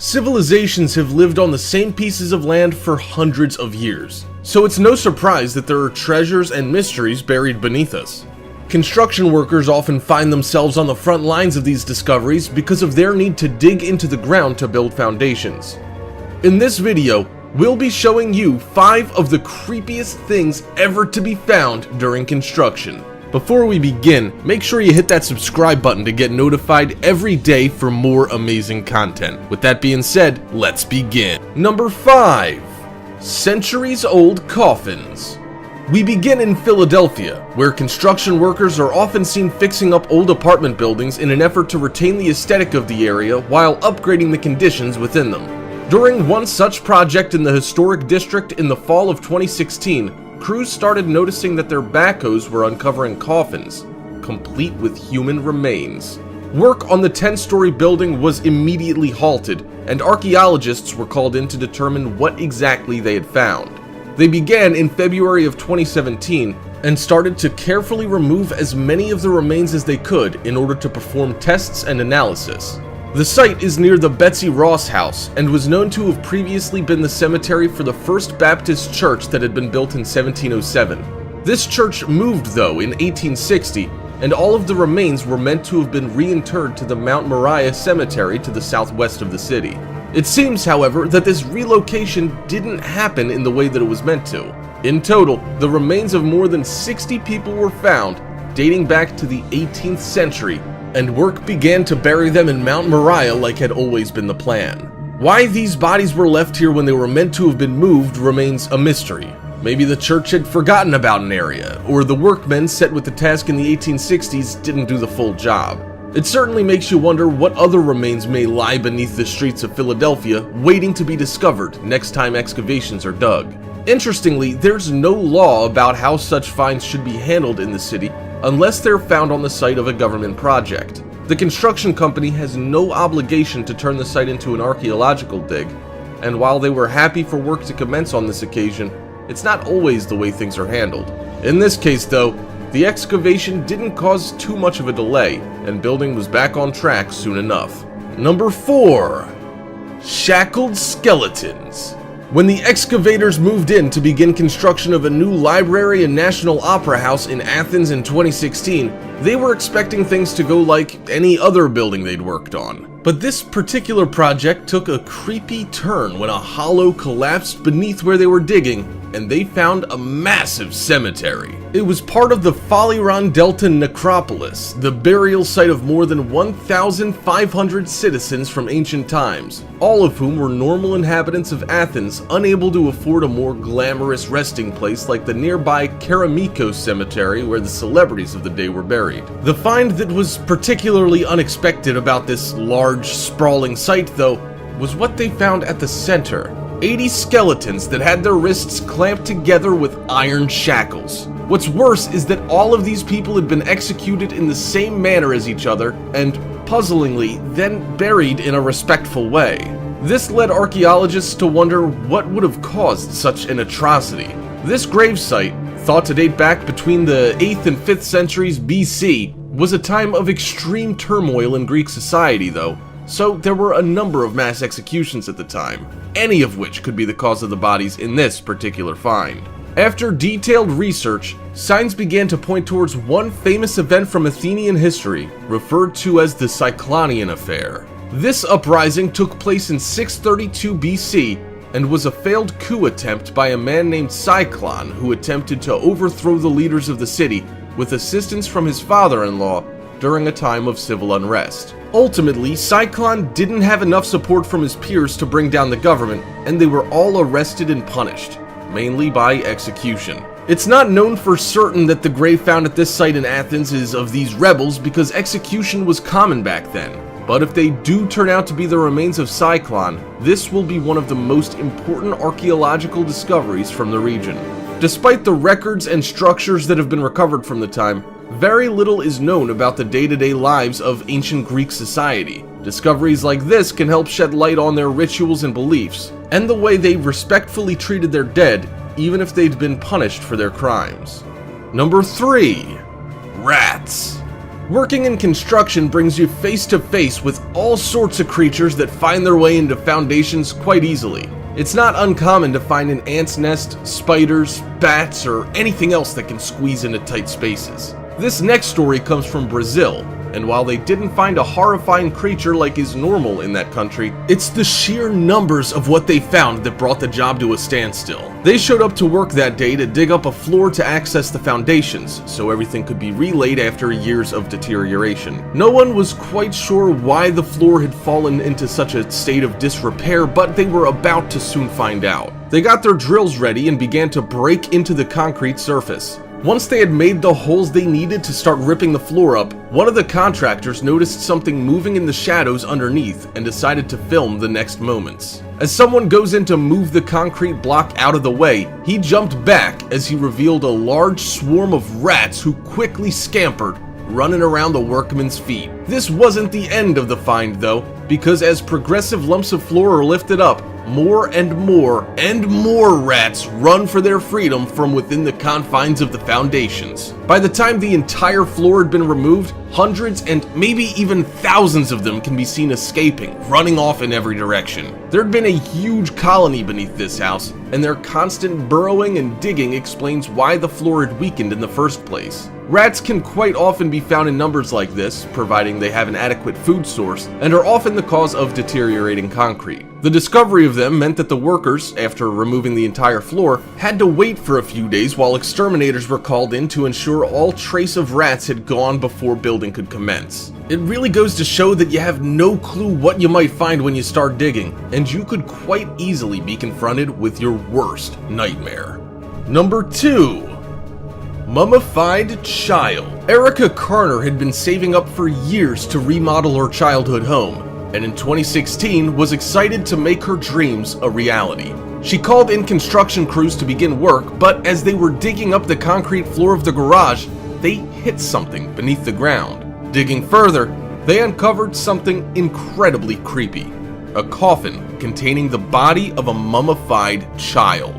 Civilizations have lived on the same pieces of land for hundreds of years, so it's no surprise that there are treasures and mysteries buried beneath us. Construction workers often find themselves on the front lines of these discoveries because of their need to dig into the ground to build foundations. In this video, we'll be showing you 5 of the creepiest things ever to be found during construction. Before we begin, make sure you hit that subscribe button to get notified every day for more amazing content. With that being said, let's begin. Number 5. Centuries-old coffins. We begin in Philadelphia, where construction workers are often seen fixing up old apartment buildings in an effort to retain the aesthetic of the area while upgrading the conditions within them. During one such project in the historic district in the fall of 2016, crews started noticing that their backhoes were uncovering coffins, complete with human remains. Work on the 10-story building was immediately halted, and archaeologists were called in to determine what exactly they had found. They began in February of 2017 and started to carefully remove as many of the remains as they could in order to perform tests and analysis. The site is near the Betsy Ross House and was known to have previously been the cemetery for the First Baptist Church that had been built in 1707. This church moved though in 1860, and all of the remains were meant to have been reinterred to the Mount Moriah Cemetery to the southwest of the city. It seems, however, that this relocation didn't happen in the way that it was meant to. In total, the remains of more than 60 people were found, dating back to the 18th century, and work began to bury them in Mount Moriah like had always been the plan. Why these bodies were left here when they were meant to have been moved remains a mystery. Maybe the church had forgotten about an area, or the workmen set with the task in the 1860s didn't do the full job. It certainly makes you wonder what other remains may lie beneath the streets of Philadelphia, waiting to be discovered next time excavations are dug. Interestingly, there's no law about how such finds should be handled in the city, unless they're found on the site of a government project. The construction company has no obligation to turn the site into an archaeological dig, and while they were happy for work to commence on this occasion, it's not always the way things are handled. In this case though, the excavation didn't cause too much of a delay, and building was back on track soon enough. Number 4. Shackled Skeletons. When the excavators moved in to begin construction of a new library and National Opera House in Athens in 2016, they were expecting things to go like any other building they'd worked on. But this particular project took a creepy turn when a hollow collapsed beneath where they were digging, and they found a massive cemetery. It was part of the Phaleron Delta necropolis, the burial site of more than 1,500 citizens from ancient times, all of whom were normal inhabitants of Athens, unable to afford a more glamorous resting place like the nearby Keramikos Cemetery where the celebrities of the day were buried. The find that was particularly unexpected about this large, sprawling site, though, was what they found at the center. 80 skeletons that had their wrists clamped together with iron shackles. What's worse is that all of these people had been executed in the same manner as each other, and, puzzlingly, then buried in a respectful way. This led archaeologists to wonder what would have caused such an atrocity. This gravesite, thought to date back between the 8th and 5th centuries BC, was a time of extreme turmoil in Greek society though, so there were a number of mass executions at the time, any of which could be the cause of the bodies in this particular find. After detailed research, signs began to point towards one famous event from Athenian history, referred to as the Cyclonian Affair. This uprising took place in 632 BC and was a failed coup attempt by a man named Cyclon who attempted to overthrow the leaders of the city with assistance from his father-in-law during a time of civil unrest. Ultimately, Cyclon didn't have enough support from his peers to bring down the government, and they were all arrested and punished, mainly by execution. It's not known for certain that the grave found at this site in Athens is of these rebels because execution was common back then. But if they do turn out to be the remains of Cyclon, this will be one of the most important archaeological discoveries from the region. Despite the records and structures that have been recovered from the time, very little is known about the day-to-day lives of ancient Greek society. Discoveries like this can help shed light on their rituals and beliefs, and the way they respectfully treated their dead, even if they'd been punished for their crimes. Number 3. Rats. Working in construction brings you face to face with all sorts of creatures that find their way into foundations quite easily. It's not uncommon to find an ant's nest, spiders, bats, or anything else that can squeeze into tight spaces. This next story comes from Brazil, and while they didn't find a horrifying creature like is normal in that country, it's the sheer numbers of what they found that brought the job to a standstill. They showed up to work that day to dig up a floor to access the foundations, so everything could be relaid after years of deterioration. No one was quite sure why the floor had fallen into such a state of disrepair, but they were about to soon find out. They got their drills ready and began to break into the concrete surface. Once they had made the holes they needed to start ripping the floor up, one of the contractors noticed something moving in the shadows underneath and decided to film the next moments. As someone goes in to move the concrete block out of the way, he jumped back as he revealed a large swarm of rats who quickly scampered, running around the workman's feet. This wasn't the end of the find though, because as progressive lumps of floor are lifted up, more and more rats run for their freedom from within the confines of the foundations. By the time the entire floor had been removed, hundreds and maybe even thousands of them can be seen escaping, running off in every direction. There had been a huge colony beneath this house, and their constant burrowing and digging explains why the floor had weakened in the first place. Rats can quite often be found in numbers like this, providing they have an adequate food source, and are often the cause of deteriorating concrete. The discovery of them meant that the workers, after removing the entire floor, had to wait for a few days while exterminators were called in to ensure all trace of rats had gone before building could commence. It really goes to show that you have no clue what you might find when you start digging, and you could quite easily be confronted with your worst nightmare. Number 2. Mummified Child. Erica Carner had been saving up for years to remodel her childhood home, and in 2016 was excited to make her dreams a reality. She called in construction crews to begin work, but as they were digging up the concrete floor of the garage, they hit something beneath the ground. Digging further, they uncovered something incredibly creepy. A coffin containing the body of a mummified child.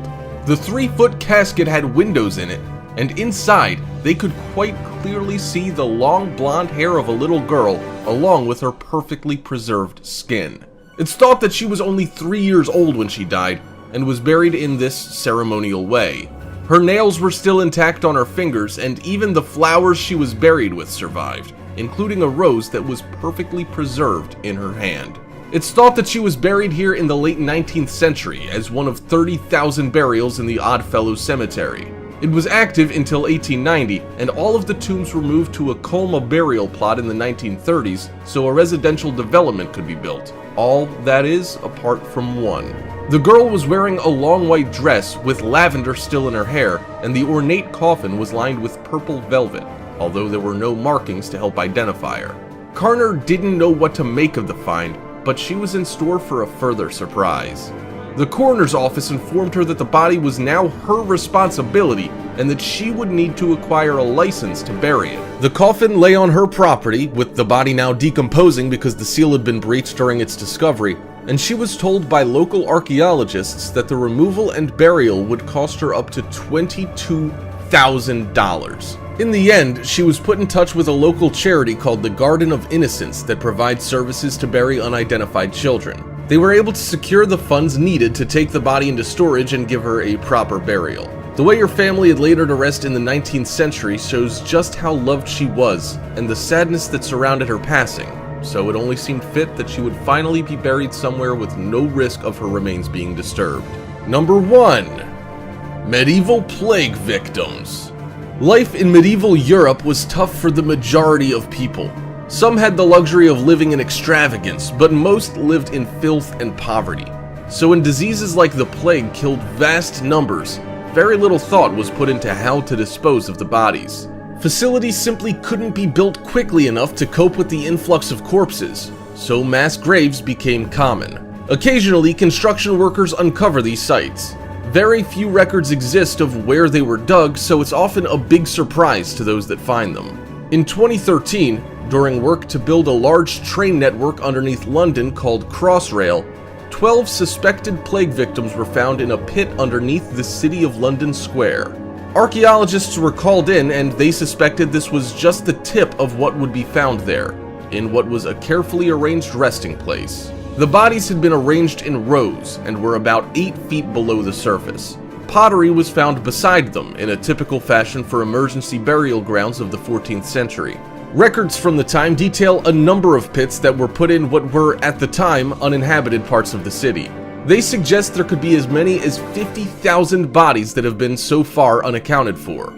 The 3-foot casket had windows in it, and inside they could quite clearly see the long blonde hair of a little girl along with her perfectly preserved skin. It's thought that she was only 3 years old when she died and was buried in this ceremonial way. Her nails were still intact on her fingers, and even the flowers she was buried with survived, including a rose that was perfectly preserved in her hand. It's thought that she was buried here in the late 19th century as one of 30,000 burials in the Oddfellows Cemetery. It was active until 1890, and all of the tombs were moved to a Colma burial plot in the 1930s so a residential development could be built. All, that is, apart from one. The girl was wearing a long white dress with lavender still in her hair, and the ornate coffin was lined with purple velvet, although there were no markings to help identify her. Carner didn't know what to make of the find, but she was in store for a further surprise. The coroner's office informed her that the body was now her responsibility and that she would need to acquire a license to bury it. The coffin lay on her property, with the body now decomposing because the seal had been breached during its discovery, and she was told by local archaeologists that the removal and burial would cost her up to $22,000. In the end, she was put in touch with a local charity called the Garden of Innocence that provides services to bury unidentified children. They were able to secure the funds needed to take the body into storage and give her a proper burial. The way her family had laid her to rest in the 19th century shows just how loved she was and the sadness that surrounded her passing, so it only seemed fit that she would finally be buried somewhere with no risk of her remains being disturbed. Number 1. Medieval plague victims. Life in medieval Europe was tough for the majority of people. Some had the luxury of living in extravagance, but most lived in filth and poverty. So when diseases like the plague killed vast numbers, very little thought was put into how to dispose of the bodies. Facilities simply couldn't be built quickly enough to cope with the influx of corpses, so mass graves became common. Occasionally, construction workers uncover these sites. Very few records exist of where they were dug, so it's often a big surprise to those that find them. In 2013, during work to build a large train network underneath London called Crossrail, 12 suspected plague victims were found in a pit underneath the City of London Square. Archaeologists were called in and they suspected this was just the tip of what would be found there, in what was a carefully arranged resting place. The bodies had been arranged in rows and were about 8 feet below the surface. Pottery was found beside them in a typical fashion for emergency burial grounds of the 14th century. Records from the time detail a number of pits that were put in what were, at the time, uninhabited parts of the city. They suggest there could be as many as 50,000 bodies that have been so far unaccounted for.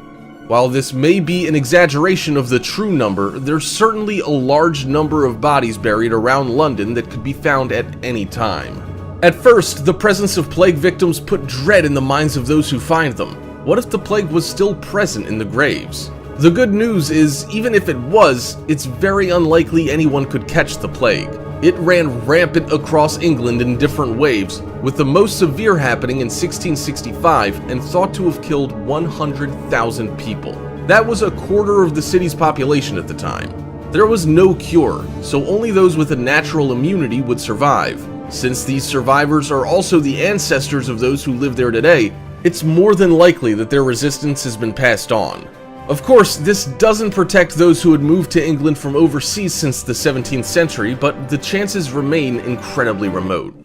While this may be an exaggeration of the true number, there's certainly a large number of bodies buried around London that could be found at any time. At first, the presence of plague victims put dread in the minds of those who find them. What if the plague was still present in the graves? The good news is, even if it was, it's very unlikely anyone could catch the plague. It ran rampant across England in different waves, with the most severe happening in 1665 and thought to have killed 100,000 people. That was a quarter of the city's population at the time. There was no cure, so only those with a natural immunity would survive. Since these survivors are also the ancestors of those who live there today, it's more than likely that their resistance has been passed on. Of course, this doesn't protect those who had moved to England from overseas since the 17th century, but the chances remain incredibly remote.